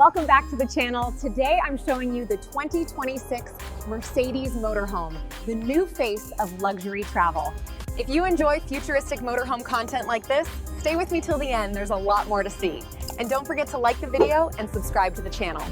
welcome back to the channel. Today I'm showing you the 2026 Mercedes Motorhome, the new face of luxury travel. If you enjoy futuristic motorhome content like this, stay with me till the end. There's a lot more to see. And don't forget to like the video and subscribe to the channel.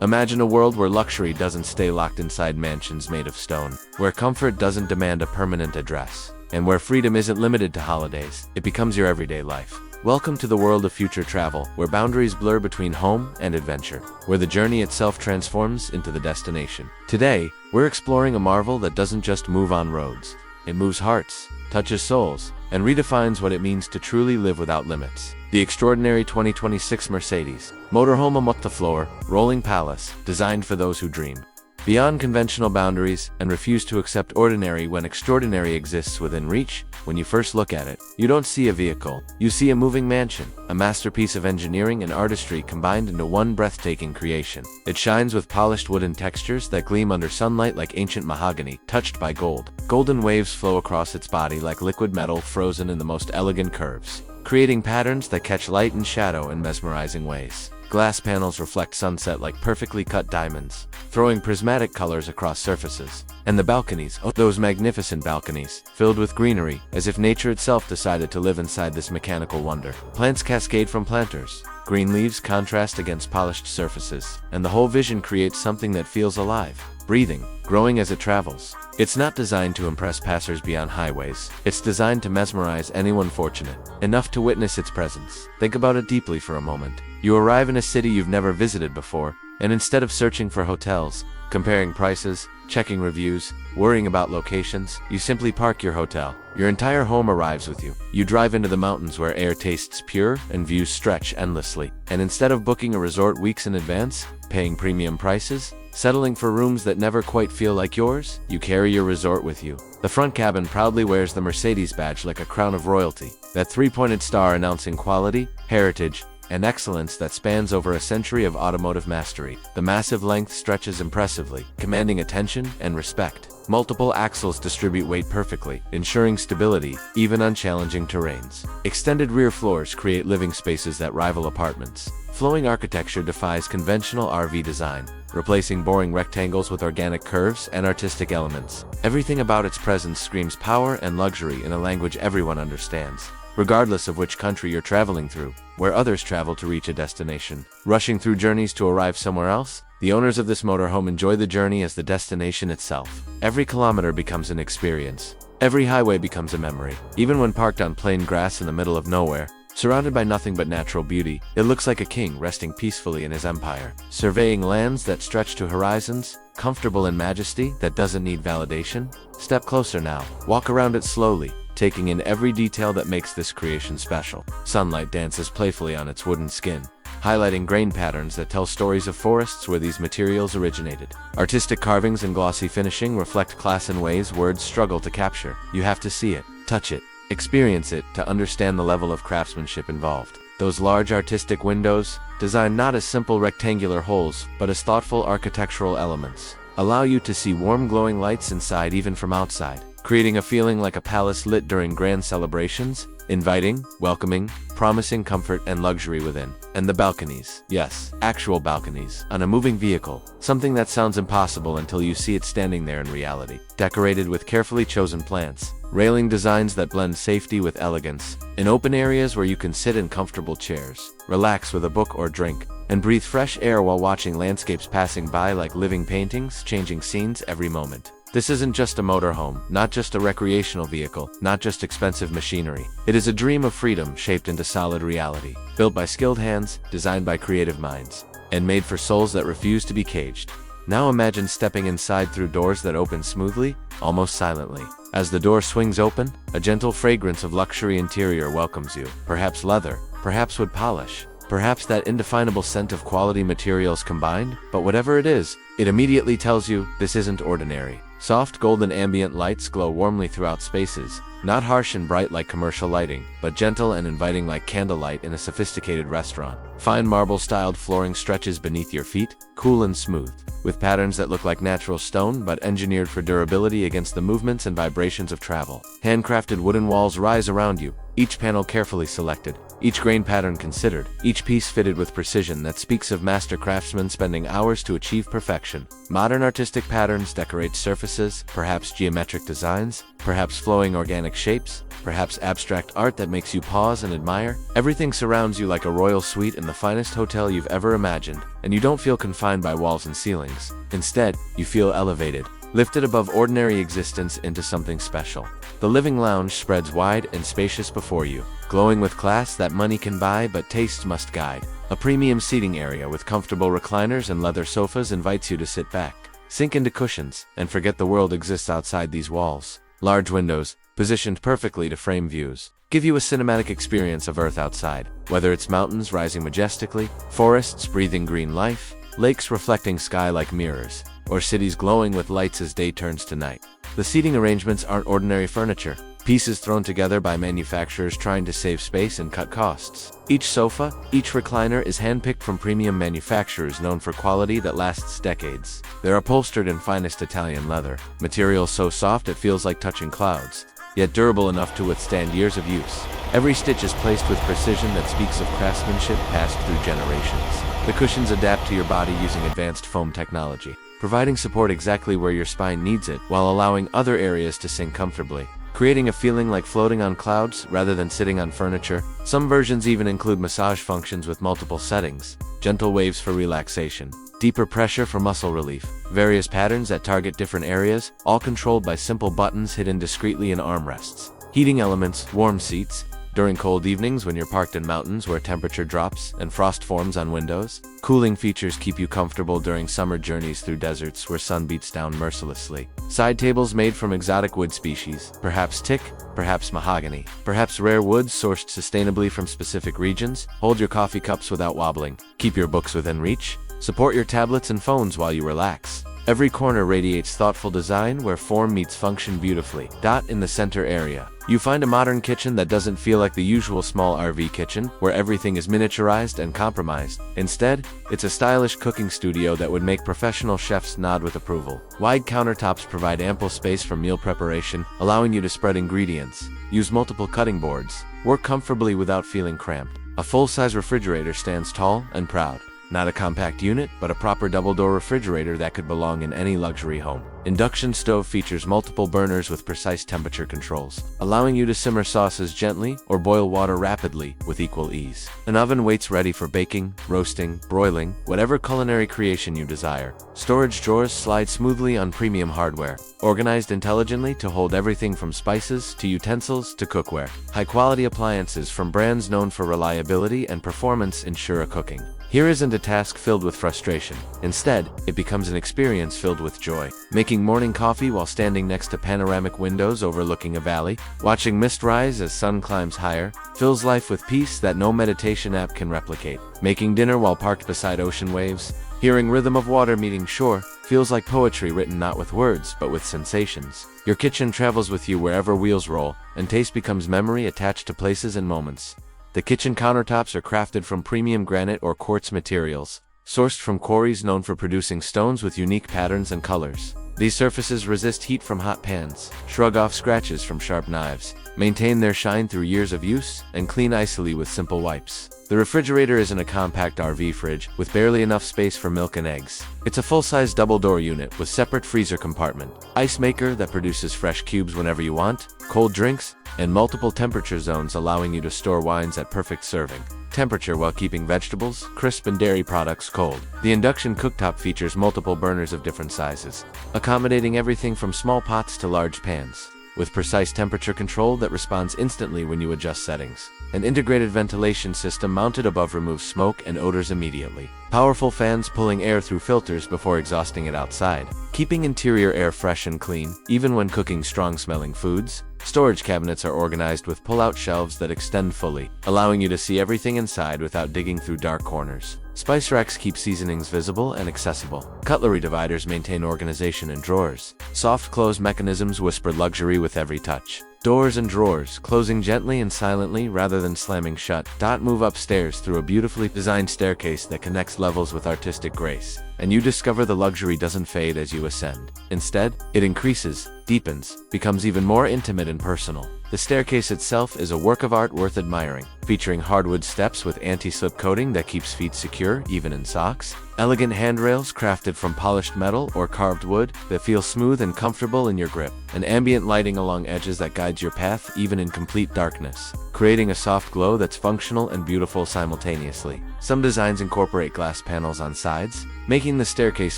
Imagine a world where luxury doesn't stay locked inside mansions made of stone, where comfort doesn't demand a permanent address, and where freedom isn't limited to holidays. It becomes your everyday life. Welcome to the world of future travel, where boundaries blur between home and adventure, where the journey itself transforms into the destination. Today, we're exploring a marvel that doesn't just move on roads. It moves hearts, touches souls, and redefines what it means to truly live without limits. The extraordinary 2026 Mercedes Motorhome, a multi-floor, rolling palace designed for those who dream beyond conventional boundaries and refuse to accept ordinary when extraordinary exists within reach. When you first look at it, you don't see a vehicle. You see a moving mansion, a masterpiece of engineering and artistry combined into one breathtaking creation. It shines with polished wooden textures that gleam under sunlight like ancient mahogany, touched by gold. Golden waves flow across its body like liquid metal frozen in the most elegant curves, creating patterns that catch light and shadow in mesmerizing ways. Glass panels reflect sunset like perfectly cut diamonds, throwing prismatic colors across surfaces. And the balconies, oh, those magnificent balconies, filled with greenery, as if nature itself decided to live inside this mechanical wonder. Plants cascade from planters. Green leaves contrast against polished surfaces, and the whole vision creates something that feels alive, breathing, growing as it travels. It's not designed to impress passers-by on highways. It's designed to mesmerize anyone fortunate enough to witness its presence. Think about it deeply for a moment. You arrive in a city you've never visited before, and instead of searching for hotels, comparing prices, checking reviews, worrying about locations, you simply park your hotel. Your entire home arrives with you. You drive into the mountains where air tastes pure and views stretch endlessly. And instead of booking a resort weeks in advance, paying premium prices, settling for rooms that never quite feel like yours, you carry your resort with you. The front cabin proudly wears the Mercedes badge like a crown of royalty, that three-pointed star announcing quality, heritage, and excellence that spans over a century of automotive mastery. The massive length stretches impressively, commanding attention and respect. Multiple axles distribute weight perfectly, ensuring stability even on challenging terrains. Extended rear floors create living spaces that rival apartments. Flowing architecture defies conventional RV design, replacing boring rectangles with organic curves and artistic elements. Everything about its presence screams power and luxury in a language everyone understands, regardless of which country you're traveling through, where others travel to reach a destination. Rushing through journeys to arrive somewhere else, the owners of this motorhome enjoy the journey as the destination itself. Every kilometer becomes an experience. Every highway becomes a memory. Even when parked on plain grass in the middle of nowhere, surrounded by nothing but natural beauty, it looks like a king resting peacefully in his empire, surveying lands that stretch to horizons, comfortable in majesty that doesn't need validation. Step closer now. Walk around it slowly, taking in every detail that makes this creation special. Sunlight dances playfully on its wooden skin, highlighting grain patterns that tell stories of forests where these materials originated. Artistic carvings and glossy finishing reflect class in ways words struggle to capture. You have to see it, touch it, experience it to understand the level of craftsmanship involved. Those large artistic windows, designed not as simple rectangular holes but as thoughtful architectural elements, allow you to see warm glowing lights inside even from outside, creating a feeling like a palace lit during grand celebrations, inviting, welcoming, promising comfort and luxury within. And the balconies. Yes, actual balconies. On a moving vehicle. Something that sounds impossible until you see it standing there in reality. Decorated with carefully chosen plants, railing designs that blend safety with elegance, in open areas where you can sit in comfortable chairs, relax with a book or drink, and breathe fresh air while watching landscapes passing by like living paintings, changing scenes every moment. This isn't just a motorhome, not just a recreational vehicle, not just expensive machinery. It is a dream of freedom shaped into solid reality, built by skilled hands, designed by creative minds, and made for souls that refuse to be caged. Now imagine stepping inside through doors that open smoothly, almost silently. As the door swings open, a gentle fragrance of luxury interior welcomes you. Perhaps leather, perhaps wood polish, perhaps that indefinable scent of quality materials combined, but whatever it is, it immediately tells you this isn't ordinary. Soft golden ambient lights glow warmly throughout spaces, not harsh and bright like commercial lighting, but gentle and inviting like candlelight in a sophisticated restaurant. Fine marble-styled flooring stretches beneath your feet, cool and smooth, with patterns that look like natural stone but engineered for durability against the movements and vibrations of travel. Handcrafted wooden walls rise around you, each panel carefully selected, each grain pattern considered, each piece fitted with precision that speaks of master craftsmen spending hours to achieve perfection. Modern artistic patterns decorate surfaces, perhaps geometric designs, perhaps flowing organic shapes, perhaps abstract art that makes you pause and admire. Everything surrounds you like a royal suite in the finest hotel you've ever imagined, and you don't feel confined by walls and ceilings. Instead, you feel elevated, lifted above ordinary existence into something special. The living lounge spreads wide and spacious before you, glowing with class that money can buy but taste must guide. A premium seating area with comfortable recliners and leather sofas invites you to sit back, sink into cushions, and forget the world exists outside these walls. Large windows, positioned perfectly to frame views, give you a cinematic experience of Earth outside, whether it's mountains rising majestically, forests breathing green life, lakes reflecting sky like mirrors, or cities glowing with lights as day turns to night. The seating arrangements aren't ordinary furniture, pieces thrown together by manufacturers trying to save space and cut costs. Each sofa, each recliner is handpicked from premium manufacturers known for quality that lasts decades. They're upholstered in finest Italian leather, material so soft it feels like touching clouds, yet durable enough to withstand years of use. Every stitch is placed with precision that speaks of craftsmanship passed through generations. The cushions adapt to your body using advanced foam technology, providing support exactly where your spine needs it while allowing other areas to sink comfortably, creating a feeling like floating on clouds rather than sitting on furniture. Some versions even include massage functions with multiple settings, gentle waves for relaxation, deeper pressure for muscle relief, various patterns that target different areas, all controlled by simple buttons hidden discreetly in armrests. Heating elements, warm seats, during cold evenings when you're parked in mountains where temperature drops and frost forms on windows. Cooling features keep you comfortable during summer journeys through deserts where sun beats down mercilessly. Side tables made from exotic wood species, perhaps teak, perhaps mahogany, perhaps rare woods sourced sustainably from specific regions. Hold your coffee cups without wobbling. Keep your books within reach. Support your tablets and phones while you relax. Every corner radiates thoughtful design where form meets function beautifully. In the center area, you find a modern kitchen that doesn't feel like the usual small RV kitchen, where everything is miniaturized and compromised. Instead, it's a stylish cooking studio that would make professional chefs nod with approval. Wide countertops provide ample space for meal preparation, allowing you to spread ingredients, use multiple cutting boards, work comfortably without feeling cramped. A full-size refrigerator stands tall and proud. Not a compact unit, but a proper double-door refrigerator that could belong in any luxury home. Induction stove features multiple burners with precise temperature controls, allowing you to simmer sauces gently or boil water rapidly with equal ease. An oven waits ready for baking, roasting, broiling, whatever culinary creation you desire. Storage drawers slide smoothly on premium hardware, organized intelligently to hold everything from spices to utensils to cookware. High-quality appliances from brands known for reliability and performance ensure cooking. Here isn't a task filled with frustration. Instead, it becomes an experience filled with joy. Making morning coffee while standing next to panoramic windows overlooking a valley, watching mist rise as sun climbs higher, fills life with peace that no meditation app can replicate. Making dinner while parked beside ocean waves, hearing rhythm of water meeting shore, feels like poetry written not with words, but with sensations. Your kitchen travels with you wherever wheels roll, and taste becomes memory attached to places and moments. The kitchen countertops are crafted from premium granite or quartz materials, sourced from quarries known for producing stones with unique patterns and colors. These surfaces resist heat from hot pans, shrug off scratches from sharp knives, maintain their shine through years of use, and clean icily with simple wipes. The refrigerator isn't a compact RV fridge with barely enough space for milk and eggs. It's a full-size double-door unit with separate freezer compartment, ice maker that produces fresh cubes whenever you want, cold drinks, and multiple temperature zones allowing you to store wines at perfect serving temperature while keeping vegetables, crisp and dairy products cold. The induction cooktop features multiple burners of different sizes, accommodating everything from small pots to large pans, with precise temperature control that responds instantly when you adjust settings. An integrated ventilation system mounted above removes smoke and odors immediately. Powerful fans pulling air through filters before exhausting it outside, keeping interior air fresh and clean, even when cooking strong-smelling foods. Storage cabinets are organized with pull-out shelves that extend fully, allowing you to see everything inside without digging through dark corners. Spice racks keep seasonings visible and accessible. Cutlery dividers maintain organization in drawers. Soft close mechanisms whisper luxury with every touch. Doors and drawers, closing gently and silently rather than slamming shut. Move upstairs through a beautifully designed staircase that connects levels with artistic grace. and you discover the luxury doesn't fade as you ascend. Instead, it increases, deepens, becomes even more intimate and personal. The staircase itself is a work of art worth admiring, featuring hardwood steps with anti-slip coating that keeps feet secure even in socks, elegant handrails crafted from polished metal or carved wood that feel smooth and comfortable in your grip, and ambient lighting along edges that guides your path even in complete darkness, creating a soft glow that's functional and beautiful simultaneously. Some designs incorporate glass panels on sides, making the staircase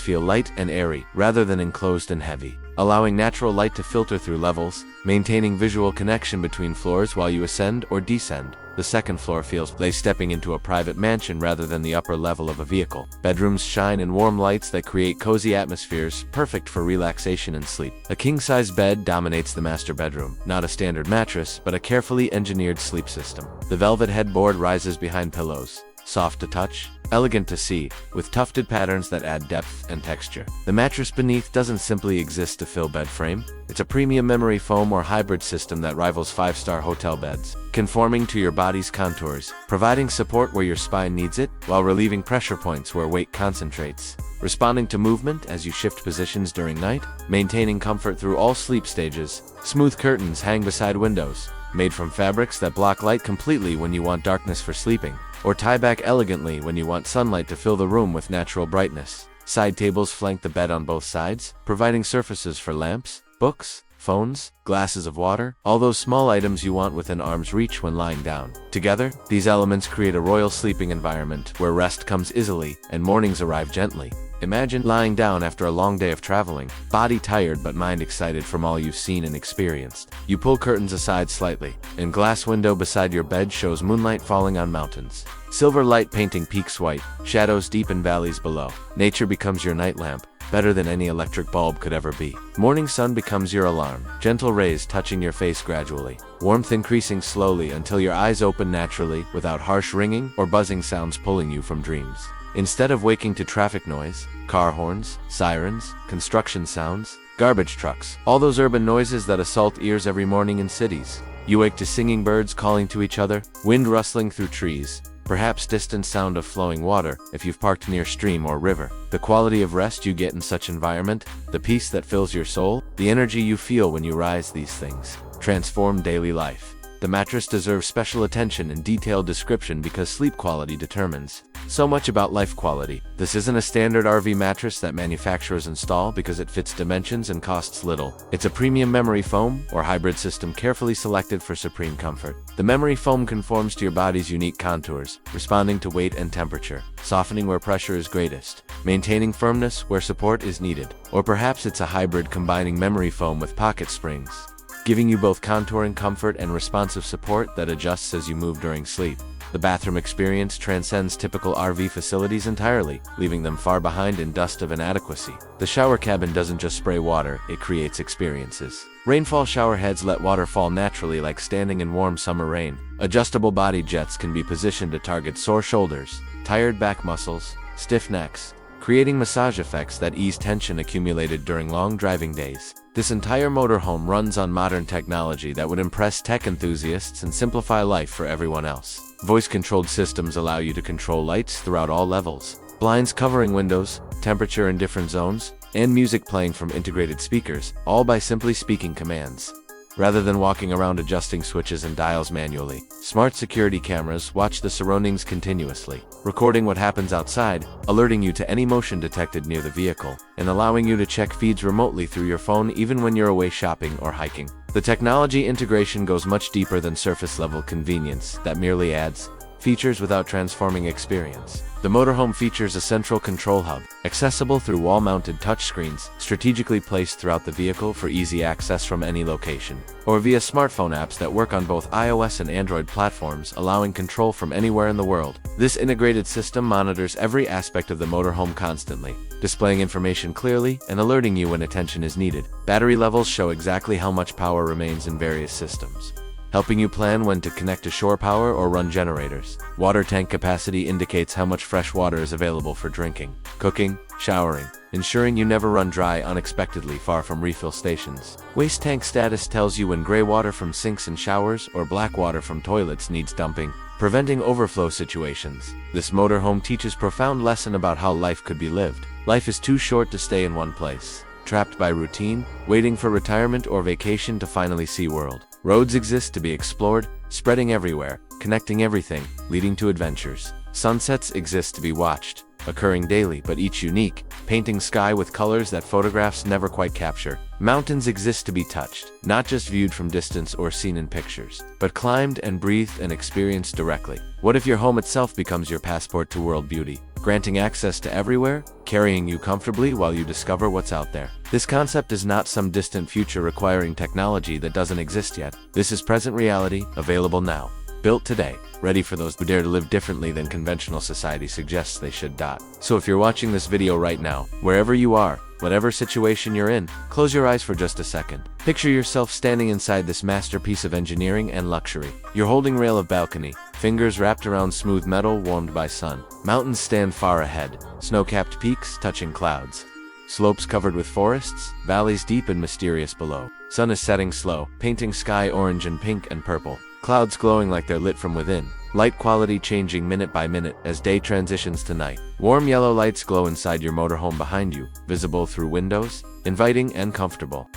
feel light and airy rather than enclosed and heavy, allowing natural light to filter through levels, maintaining visual connection between floors while you ascend or descend. The second floor feels like stepping into a private mansion rather than the upper level of a vehicle. Bedrooms shine in warm lights that create cozy atmospheres, perfect for relaxation and sleep. A king-size bed dominates the master bedroom, not a standard mattress, but a carefully engineered sleep system. The velvet headboard rises behind pillows, soft to touch, elegant to see, with tufted patterns that add depth and texture. The mattress beneath doesn't simply exist to fill bed frame. It's a premium memory foam or hybrid system that rivals 5-star hotel beds, conforming to your body's contours, providing support where your spine needs it, while relieving pressure points where weight concentrates. Responding to movement as you shift positions during night, maintaining comfort through all sleep stages. Smooth curtains hang beside windows, made from fabrics that block light completely when you want darkness for sleeping, or tie back elegantly when you want sunlight to fill the room with natural brightness. Side tables flank the bed on both sides, providing surfaces for lamps, books, phones, glasses of water, all those small items you want within arm's reach when lying down. Together, these elements create a royal sleeping environment where rest comes easily and mornings arrive gently. Imagine lying down after a long day of traveling, body tired but mind excited from all you've seen and experienced. You pull curtains aside slightly, and glass window beside your bed shows moonlight falling on mountains. Silver light painting peaks white, shadows deepen valleys below. Nature becomes your night lamp, better than any electric bulb could ever be. Morning sun becomes your alarm, gentle rays touching your face gradually, warmth increasing slowly until your eyes open naturally without harsh ringing or buzzing sounds pulling you from dreams. Instead of waking to traffic noise, car horns, sirens, construction sounds, garbage trucks, all those urban noises that assault ears every morning in cities, you wake to singing birds calling to each other, wind rustling through trees, perhaps distant sound of flowing water if you've parked near stream or river. The quality of rest you get in such environment, the peace that fills your soul, the energy you feel when you rise, these things transform daily life. The mattress deserves special attention and detailed description because sleep quality determines so much about life quality. This isn't a standard RV mattress that manufacturers install because it fits dimensions and costs little. It's a premium memory foam or hybrid system carefully selected for supreme comfort. The memory foam conforms to your body's unique contours, responding to weight and temperature, softening where pressure is greatest, maintaining firmness where support is needed. Or perhaps it's a hybrid combining memory foam with pocket springs, giving you both contouring comfort and responsive support that adjusts as you move during sleep. The bathroom experience transcends typical RV facilities entirely, leaving them far behind in dust of inadequacy. The shower cabin doesn't just spray water, it creates experiences. Rainfall shower heads let water fall naturally like standing in warm summer rain. Adjustable body jets can be positioned to target sore shoulders, tired back muscles, stiff necks, creating massage effects that ease tension accumulated during long driving days. This entire motorhome runs on modern technology that would impress tech enthusiasts and simplify life for everyone else. Voice-controlled systems allow you to control lights throughout all levels, blinds covering windows, temperature in different zones, and music playing from integrated speakers, all by simply speaking commands, rather than walking around adjusting switches and dials manually. Smart security cameras watch the surroundings continuously, recording what happens outside, alerting you to any motion detected near the vehicle, and allowing you to check feeds remotely through your phone even when you're away shopping or hiking. The technology integration goes much deeper than surface-level convenience that merely adds features without transforming experience. The motorhome features a central control hub, accessible through wall-mounted touchscreens, strategically placed throughout the vehicle for easy access from any location, or via smartphone apps that work on both iOS and Android platforms, allowing control from anywhere in the world. This integrated system monitors every aspect of the motorhome constantly, displaying information clearly and alerting you when attention is needed. Battery levels show exactly how much power remains in various systems, helping you plan when to connect to shore power or run generators. Water tank capacity indicates how much fresh water is available for drinking, cooking, showering, ensuring you never run dry unexpectedly far from refill stations. Waste tank status tells you when gray water from sinks and showers or black water from toilets needs dumping, preventing overflow situations. This motorhome teaches profound lesson about how life could be lived. Life is too short to stay in one place, trapped by routine, waiting for retirement or vacation to finally see world. Roads exist to be explored, spreading everywhere, connecting everything, leading to adventures. Sunsets exist to be watched, occurring daily but each unique, painting sky with colors that photographs never quite capture. Mountains exist to be touched, not just viewed from distance or seen in pictures, but climbed and breathed and experienced directly. What if your home itself becomes your passport to world beauty, granting access to everywhere, carrying you comfortably while you discover what's out there? This concept is not some distant future requiring technology that doesn't exist yet. This is present reality, available now. Built today, ready for those who dare to live differently than conventional society suggests they should. So if you're watching this video right now, wherever you are, whatever situation you're in, close your eyes for just a second. Picture yourself standing inside this masterpiece of engineering and luxury. You're holding rail of balcony, fingers wrapped around smooth metal warmed by sun. Mountains stand far ahead, snow-capped peaks touching clouds. Slopes covered with forests, valleys deep and mysterious below. Sun is setting slow, painting sky orange and pink and purple. Clouds glowing like they're lit from within. Light quality changing minute by minute as day transitions to night. Warm yellow lights glow inside your motorhome behind you, visible through windows, inviting and comfortable.